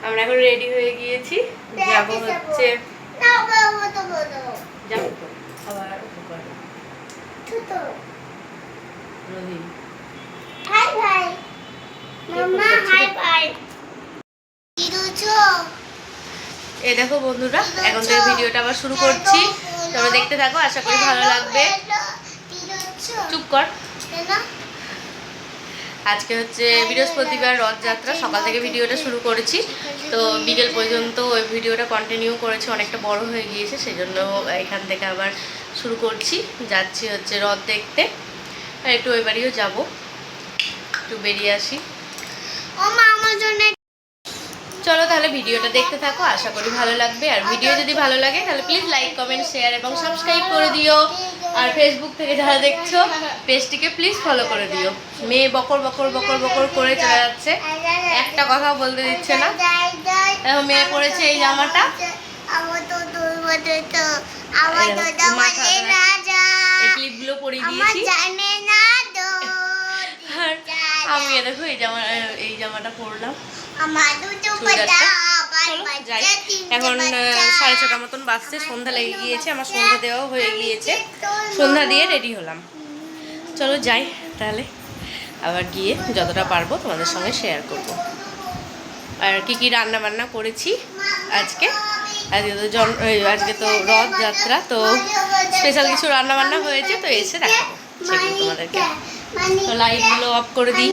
আমরা এখন রেডি হয়ে গিয়েছি, যাবো হচ্ছে যাবো তো আবার রহিম। হাই ভাই মাম্মা, হাই ভাই। এই দেখো বন্ধুরা, এখন থেকে ভিডিওটা আবার শুরু করছি, তোমরা দেখতে থাকো, আশা করি ভালো লাগবে। চুপ কর। আজকে হচ্ছে বৃহস্পতিবার, রথযাত্রা। সকাল থেকে ভিডিওটা শুরু করেছি, তো বিকেল পর্যন্ত ওই ভিডিওটা কন্টিনিউ করেছি, অনেকটা বড় হয়ে গিয়েছে, সেই জন্য এখান থেকে আবার শুরু করছি। যাচ্ছি হচ্ছে রথ দেখতে, আর একটু ওই বাড়িও যাবো, একটু বেরিয়ে আসি। চলো তাহলে ভিডিওটা দেখতে থাকো, আশা করি ভালো লাগবে। আর ভিডিও যদি ভালো লাগে তাহলে প্লিজ লাইক, কমেন্ট, শেয়ার এবং সাবস্ক্রাইব করে দিও। আর ফেসবুক থেকে যারা দেখছো পেজটিকে প্লিজ ফলো করে দিও। মেয়ে বকর বকর বকর বকর করে চলে যাচ্ছে, একটা কথাও বলতে দিচ্ছে না। দেখো মেয়ে পরেছে এই জামাটা, এই ক্লিপগুলো পরিয়ে দিয়েছি। আর আমি দেখো এই জামাটা পরলাম। যাই, এখন 6:30 মতন বাজছে, সন্ধ্যা লেগে গিয়েছে, আমার সন্ধ্যা দেওয়াও হয়ে গিয়েছে, সন্ধ্যা দিয়ে রেডি হলাম। চলো যাই তাহলে, আবার গিয়ে যতটা পারবো তোমাদের সঙ্গে শেয়ার করব। আর কি কি রান্না বান্না করেছি আজকে। আজকে তো রথযাত্রা, তো স্পেশাল কিছু রান্না বান্না হয়েছে, তো এসে দেখাবো সেগুলো তোমাদেরকে। তো লাইটগুলো অফ করে দিই,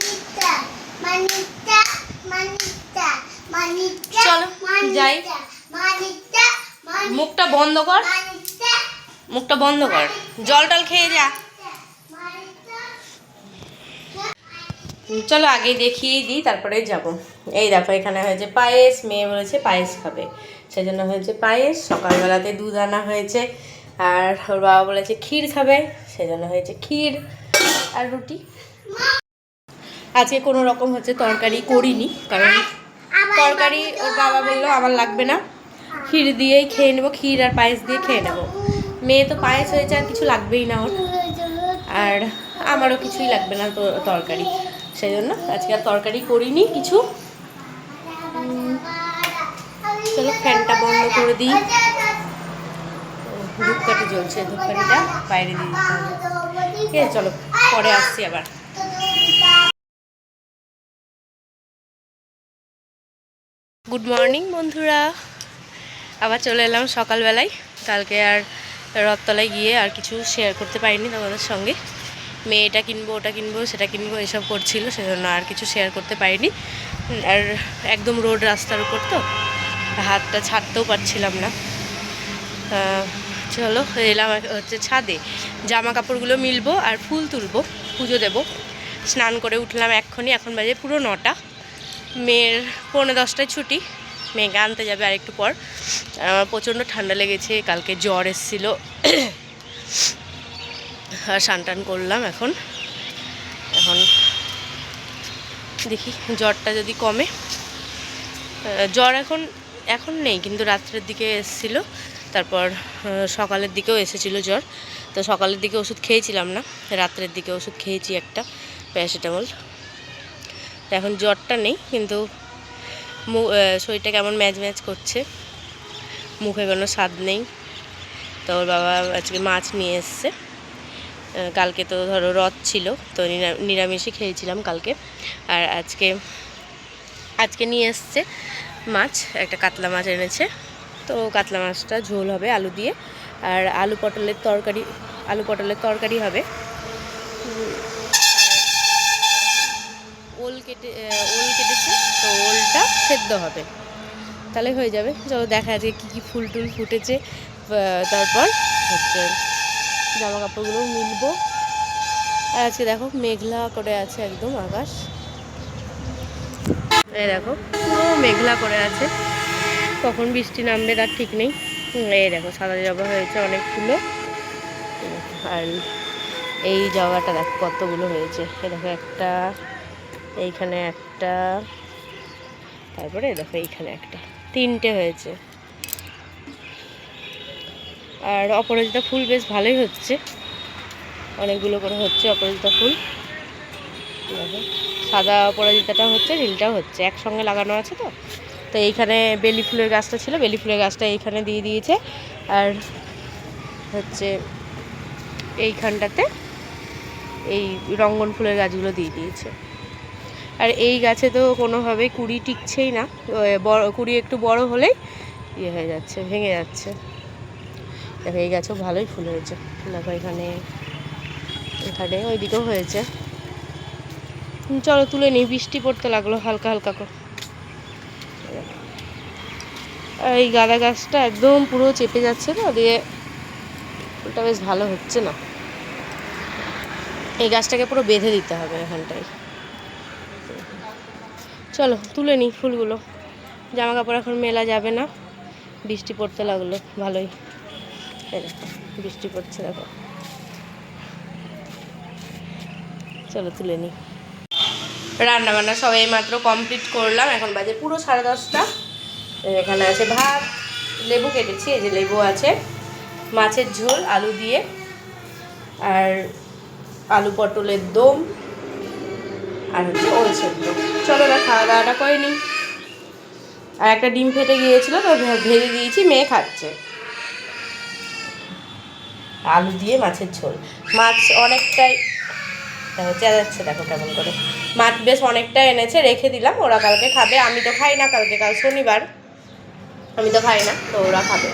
চলো যাই। মুখটা বন্ধ কর, মুখটা বন্ধ কর, জল টল খেয়ে যা। চলো আগে দেখিয়ে দিই, তারপরে যাব। এই দেখো এখানে হয়েছে পায়েস, মেয়ে বলেছে পায়েস খাবে, সেই জন্য হয়েছে পায়েস। সকালবেলাতে দুধ আনা হয়েছে, আর ওর বাবা বলেছে ক্ষীর খাবে, সেই জন্য হয়েছে ক্ষীর আর রুটি। আজকে কোনো রকম হচ্ছে তরকারি করিনি, কারণ তরকারি ওর বাবা বললো আমার লাগবে না, ক্ষীর দিয়েই খেয়ে নেবো, ক্ষীর আর পায়েস দিয়ে খেয়ে নেবো। মেয়ে তো পায়েস হয়েছে, আর কিছু লাগবেই না ওর, আর আমারও কিছুই লাগবে না তো তরকারি, সেই জন্য আজকে আর তরকারি করিনি কিছু। চলো ফ্যানটা বন্ধ করে দিই, ধূপকাঠি জ্বলছে, ধূপকাঠিটা বাইরে দিয়ে দিতে হবে। ঠিক আছে, চলো পরে আসছি আবার। গুড মর্নিং বন্ধুরা, আবার চলে এলাম সকালবেলায়। কালকে আর রথতলায় গিয়ে আর কিছু শেয়ার করতে পারিনি তোমাদের সঙ্গে। মেয়ে এটা কিনবো, ওটা কিনবো, সেটা কিনবো, এসব করছিল, সেজন্য আর কিছু শেয়ার করতে পারিনি। আর একদম রোড রাস্তার উপর, তো হাতটা ছাড়তেও পারছিলাম না। চলো এলাম হচ্ছে ছাদে, জামা কাপড়গুলো মিলবো আর ফুল তুলবো, পুজো দেবো। স্নান করে উঠলাম এক্ষুনি, এখন বাজে পুরো 9টা। মেয়ের 9:45 ছুটি, মেয়েকে আনতে যাবে আর একটু পর। আমার প্রচণ্ড ঠান্ডা লেগেছে, কালকে জ্বর এসেছিলো, আর স্নান টান করলাম। এখন দেখি জ্বরটা যদি কমে। জ্বর এখন নেই, কিন্তু রাত্রের দিকে এসেছিলো, তারপর সকালের দিকেও এসেছিলো জ্বর। তো সকালের দিকে ওষুধ খেয়েছিলাম না, রাত্রের দিকে ওষুধ খেয়েছি একটা প্যারাসিটামল। তো এখন জ্বরটা নেই, কিন্তু শরীরটা কেমন ম্যাজ ম্যাজ করছে, মুখে কোনো স্বাদ নেই। তো ওর বাবা আজকে মাছ নিয়ে এসছে, কালকে তো ধরো রথ ছিল, তো নিরামিষই খেয়েছিলাম কালকে। আর আজকে নিয়ে এসছে মাছ, একটা কাতলা মাছ এনেছে, তো কাতলা মাছটা ঝোল হবে আলু দিয়ে, আর আলু পটলের তরকারি হবে। ওল কেটেছে, তো ওলটা সেদ্ধ হবে, তাহলে হয়ে যাবে। চলো দেখা যায় কী কী ফুল টুল ফুটেছে, তারপর হচ্ছে জামা কাপড়গুলো মিলবো। আর আজকে দেখো মেঘলা করে আছে একদম আকাশ, এই দেখো পুরো মেঘলা করে আছে, কখন বৃষ্টি নামবে তার ঠিক নেই। এই দেখো সাদা জবা হয়েছে অনেকগুলো, আর এই জবাটা দেখো কতগুলো হয়েছে। এই দেখো একটা, এইখানে একটা, তারপরে দেখো এইখানে একটা, 3টে হয়েছে। আর অপরাজিতা ফুল বেশ ভালোই হচ্ছে, অনেকগুলো করে হচ্ছে অপরাজিতা ফুল। দেখো সাদা অপরাজিতাটা হচ্ছে, নীলটাও হচ্ছে, একসঙ্গে লাগানো আছে, তো তো এইখানে বেলি ফুলের গাছটা ছিল, বেলি ফুলের গাছটা এইখানে দিয়ে দিয়েছে। আর হচ্ছে এইখানটাতে এই রঙ্গন ফুলের গাছগুলো দিয়ে দিয়েছে। আর এই গাছে তো কোনোভাবেই কুড়ি টিকছেই না, বড় কুড়ি একটু বড় হলেই ইয়ে হয়ে যাচ্ছে, ভেঙে যাচ্ছে। দেখো এই গাছেও ভালোই ফুল হয়েছে। দেখো এখানে এখানে ওইদিকেও হয়েছে। চলো তুলে নিই, বৃষ্টি পড়তে লাগলো হালকা হালকা করে। আর এই গাঁদা গাছটা একদম পুরো চেপে যাচ্ছে না, দিয়ে ফুলটা বেশ ভালো হচ্ছে না। এই গাছটাকে পুরো বেঁধে দিতে হবে এখানটায়। চলো তুলে নিই ফুলগুলো, জামা কাপড় এখন মেলা যাবে না, বৃষ্টি পড়তে লাগলো ভালোই। এই দেখো বৃষ্টি পড়ছে দেখো। চলো তুলে নিই। রান্না বান্না সবাই মাত্র কমপ্লিট করলাম, এখন বাজে পুরো 10:30। এখানে আছে ভাত, লেবু কেটেছি, এই যে লেবু আছে, মাছের ঝোল আলু দিয়ে, আর আলু পটলের দম, আর হচ্ছে ওল সেদ্ধ। চলো না খাওয়া দাওয়াটা করে নিই। আর একটা ডিম ফেটে গিয়েছিল তো ভেজে দিয়েছি, মেয়ে খাচ্ছে। আলু দিয়ে মাছের ঝোল, মাছ অনেকটাই চেঁচাচ্ছে দেখো কেমন করে। মাছ বেশ অনেকটা এনেছে, রেখে দিলাম, ওরা কালকে খাবে। আমি তো খাই না, কালকে কাল শনিবার, আমি তো খাই না, তো ওরা খাবে।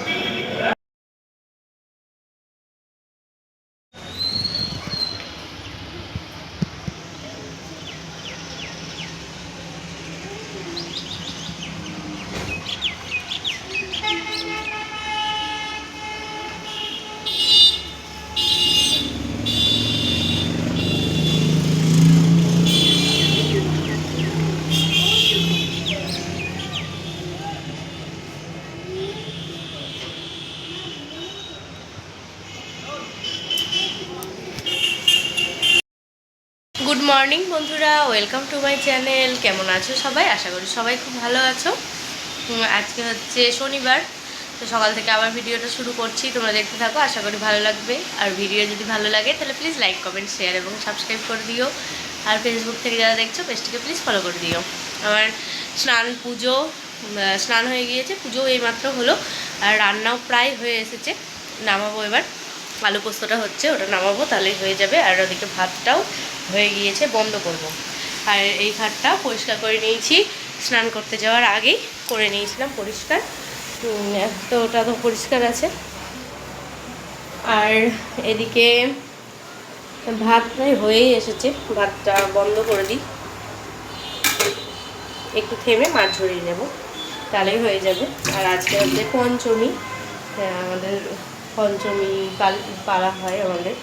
গুড মর্নিং বন্ধুরা, ওয়েলকাম টু মাই চ্যানেল। কেমন আছো সবাই? আশা করি সবাই খুব ভালো আছো। আজকে হচ্ছে শনিবার, তো সকাল থেকে আবার ভিডিওটা শুরু করছি, তোমরা দেখতে থাকো, আশা করি ভালো লাগবে। আর ভিডিও যদি ভালো লাগে তাহলে প্লিজ লাইক, কমেন্ট, শেয়ার এবং সাবস্ক্রাইব করে দিও। আর ফেসবুক থেকে যারা দেখছো পেজটিকে প্লিজ ফলো করে দিও। আমার স্নান হয়ে গিয়েছে, পুজো এইমাত্র হলো, আর রান্নাও প্রায় হয়ে এসেছে। নামাবো এবার, আলু পোস্তটা হচ্ছে, ওটা নামাবো, তাহলেই হয়ে যাবে। আর ওদিকে ভাতটাও হয়ে গিয়েছে, বন্ধ করব। আর এই ঘাটটা পরিষ্কার করে নিয়েছি, স্নান করতে যাওয়ার আগেই করে নিয়েছিলাম পরিষ্কার, তো ওটা তো পরিষ্কার আছে। আর এদিকে ভাত প্রায় হয়েই এসেছে, ভাতটা বন্ধ করে দিই, একটু থেমে মাছ ঝরিয়ে নেব, তাহলেই হয়ে যাবে। আর আজকে হচ্ছে পঞ্চমী, আমাদের পঞ্চমী পালা হয় আমাদের,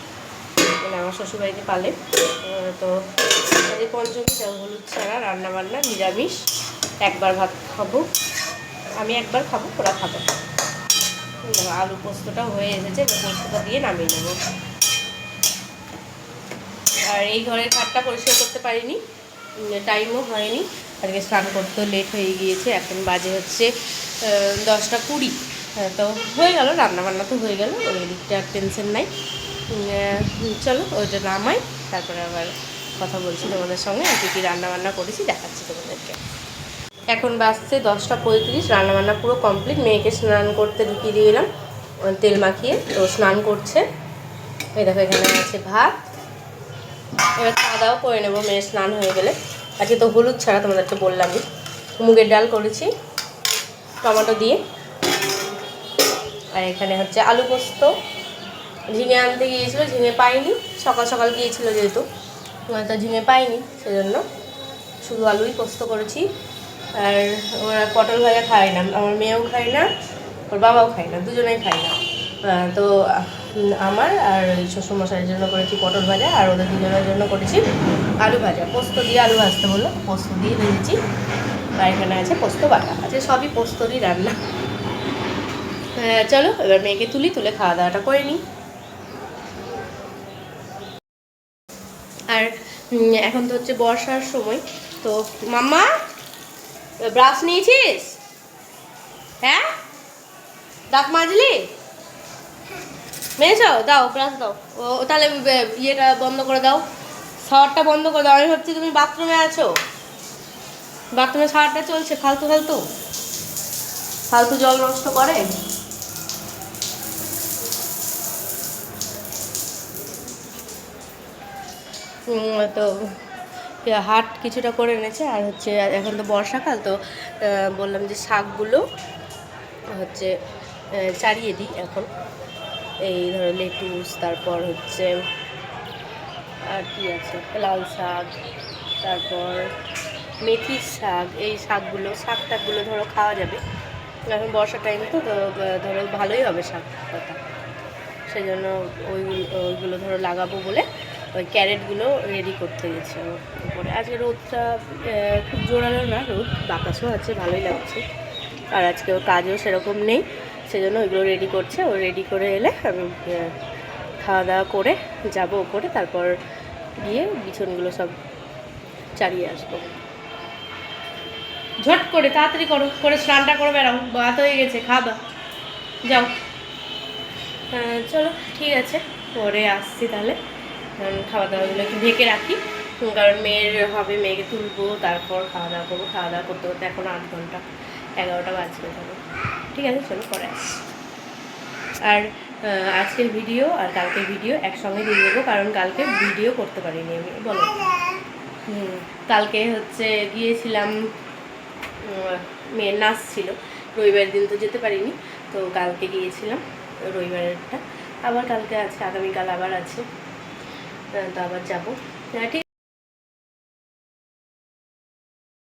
মানে আমার শ্বশুরবাড়িতে পালে। তো এই পঞ্চমী হলুদ ছাড়া রান্নাবান্না নিরামিষ, একবার ভাত খাবো, আমি একবার খাবো, ওরা খাবে। আলু পোস্তটাও হয়ে এসেছে, পোস্তটা দিয়ে নামিয়ে নেব। আর এই ঘরের খাটটা পরিষ্কার করতে পারিনি, টাইমও হয়নি, আজকে স্নান করতেও লেট হয়ে গিয়েছে। এখন বাজে হচ্ছে 10:20। তো হয়ে গেল, রান্নাবান্না তো হয়ে গেল, ওই দিকটা টেনশন নাই। চলো ওইটা নামাই, তারপরে আবার কথা বলছি তোমাদের সঙ্গে, আর কী রান্নাবান্না করেছি দেখাচ্ছি তোমাদেরকে। এখন বাজছে 10:35, রান্নাবান্না পুরো কমপ্লিট। মেয়েকে স্নান করতে ঢুকিয়ে দিয়ে গেলাম তেল মাখিয়ে, তো স্নান করছে। এই দেখো এখানে আছে ভাত, এবার খাওয়া দাওয়া করে নেবো মেয়ে স্নান হয়ে গেলে। আজকে তো হলুদ ছাড়া, তোমাদেরকে বললামই। মুগের ডাল করেছি টমেটো দিয়ে, আর এখানে হচ্ছে আলু পোস্ত। ঝিঙে আনতে গিয়েছিলো, ঝিঙে পাইনি, সকাল সকাল গিয়েছিলো যেহেতু, তো ঝিঙে পাইনি, সেজন্য শুধু আলুই পোস্ত করেছি। আর ওরা পটল ভাজা খায় না, আমার মেয়েও খায় না, ওর বাবাও খায় না, দুজনেই খায় না। তো আমার আর শ্বশুরমশাইয়ের জন্য করেছি পটল ভাজা, আর ওদের দুজনের জন্য করেছি আলু ভাজা। পোস্ত দিয়ে আলু ভাজতে বললো, পোস্ত দিয়ে ভেজেছি। আর এখানে আছে পোস্ত বাটা, আছে সবই পোস্তরই রান্না। চলো এবার মেয়েকে তুলে খাওয়া দাওয়াটা করে নিই। আর এখন তো হচ্ছে বর্ষার সময়, তো মাম্মা ব্রাশ নিয়েছিস? হ্যাঁ, দাঁত মাজলি? মেয়েছ, দাও ব্রাশ দাও। ও তাহলে ইয়েটা বন্ধ করে দাও, শাওয়ারটা বন্ধ করে দাও। আমি ভাবছি তুমি বাথরুমে আছো, বাথরুমে শাওয়ারটা চলছে ফালতু ফালতু। ফালতু জল নষ্ট করে। তো হাট কিছুটা করে এনেছে, আর হচ্ছে এখন তো বর্ষাকাল, তো বললাম যে শাকগুলো হচ্ছে চারিয়ে দিই এখন। এই ধরো লেটুস, তারপর হচ্ছে আর কি আছে, লাল শাক, তারপর মেথির শাক, এই শাক টাকগুলো ধরো খাওয়া যাবে। এখন বর্ষা টাইম তো তো ধরো ভালোই হবে শাক পাতা, সেই জন্য ওইগুলো ধরো লাগাবো বলে ওই ক্যারেটগুলো রেডি করতে গেছি উপরে। আজকে রোদটা খুব জোরালো না, রোদ বাতাসও আছে, ভালোই লাগছে। আর আজকে ওর কাজও সেরকম নেই, সেজন্য ওইগুলো রেডি করছে। ও রেডি করে এলে আমি খাওয়া দাওয়া করে যাবো ওপরে, তারপর গিয়ে বিছনগুলো সব চালিয়ে আসবো। ঝট করে তাড়াতাড়ি করে স্নানটা করে বেরাও, ভাত হয়ে গেছে, খাওয়া যাও। চলো ঠিক আছে, পরে আসছি তাহলে। খাওয়া দাওয়াগুলো একটু ঢেকে রাখি, কারণ মেয়ের হবে, মেয়েকে তুলবো, তারপর খাওয়া দাওয়া করবো। খাওয়া দাওয়া করতে করতে এখন 8 ঘন্টা, 11টা বাজবে যাবে। ঠিক আছে, চলো পরে আসছি। আর আজকের ভিডিও আর কালকের ভিডিও একসঙ্গে দিয়ে দেবো, কারণ কালকে ভিডিও করতে পারিনি আমি। বলো। কালকে হচ্ছে গিয়েছিলাম, মেয়ের নাচ ছিল, রবিবারের দিন তো যেতে পারিনি, তো কালকে গিয়েছিলাম রবিবারেরটা। আবার কালকে আছে, আগামীকাল আবার আছে, তো আবার যাবো। ঠিক।